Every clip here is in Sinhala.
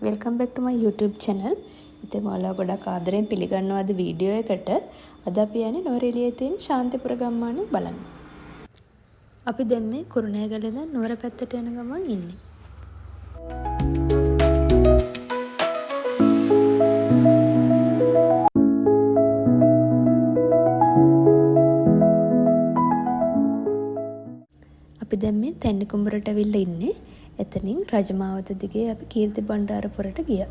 welcome back to my YouTube channel. ඉතින් ඔයාලා ගොඩක් ආදරෙන් පිළිගන්නවා අද වීඩියෝ එකට. අද අපි යන්නේ නුවරඑළියේ තියෙන ශාන්තිපුර ගම්මානේ බලන්න. අපි දැන් මේ කුරුණෑගල ඉඳන් නුවර පැත්තට යන ගමන් ඉන්නේ. අපි දැන් මේ තැන්නිකුඹරට අවිල්ලා ඉන්නේ. එතනින් රජමාවත දිගේ අපි කීර්ති බණ්ඩාරපුරට ගියා.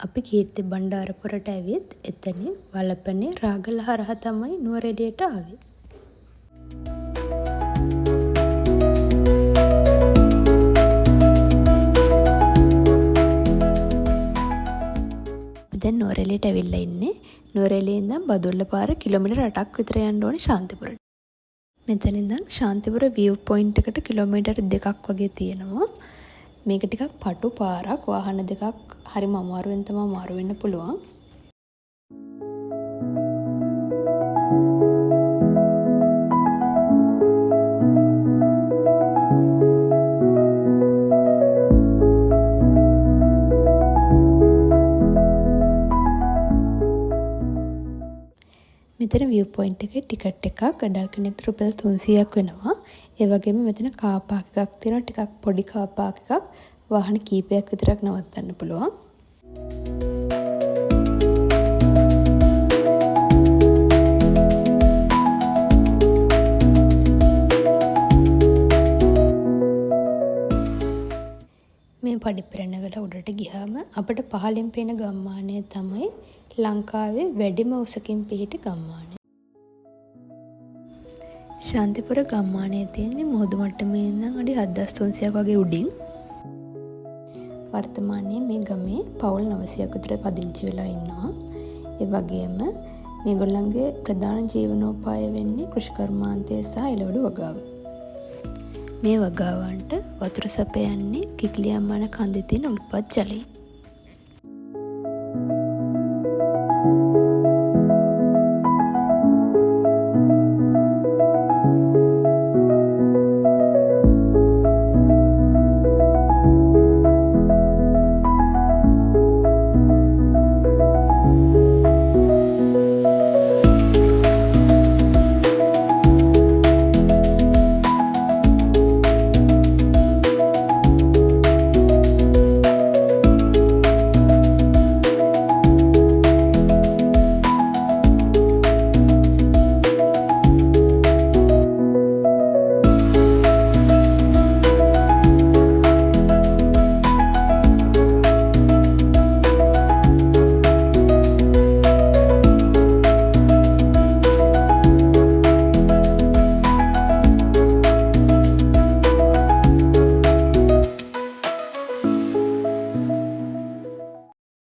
අපි කීර්ති බණ්ඩාරපුරට ඇවිත් එතනින් වලපනේ රාගල හරහා තමයි නුවරඑළියට ආවේ. දැන් නුවරඑළියට ඇවිල්ලා ඉන්නේ. නුවරඑළියේ ඉඳන් බදුල්ල පාර කිලෝමීටර් 8ක් විතර යන්න ඕනේ ශාන්තිපුරට. මෙතන ඉඳන් ශාන්තිපුර view point එකට කිලෝමීටර් 2ක් වගේ තියෙනවා. මේක ටිකක් පටු පාරක්, වාහන දෙකක් හරිම අමාරුවෙන් තමයි මාරු වෙන්න පුළුවන්. මෙතන view point එකේ ටිකට් එකක් අඩල් කෙනෙක්ට රුපියල් 300ක් වෙනවා. ඒ වගේම මෙතන කාර් පාක් එකක් තියෙනවා. ටිකක් පොඩි කාර් පාක් එකක්. වාහන කීපයක් විතරක් නවත්තන්න පුළුවන්. මේ පඩිපෙරණගල උඩට ගියාම අපිට පහළින් පේන ගම්මානය තමයි ලංකාවේ වැඩිම උසකින් පිහිටි ගම්මානය. ශාන්තිපුර ගම්මානයේ තියෙන්නේ මුහුදු මට්ටමේ ඉඳන් අඩි 7300ක් වගේ උඩින්. වර්තමානයේ මේ ගමේ පවුල් 900ක් විතර පදිංචි වෙලා ඉන්නවා. ඒ වගේම මේගොල්ලන්ගේ ප්‍රධාන ජීවනෝපාය වෙන්නේ කෘෂිකර්මාන්තය සහ එළවලු වගාව. මේ වගාවන්ට වතුර සපයන්නේ කිකිලියම්මන කන්දේ තියෙන උල්පත් ජලයෙන්.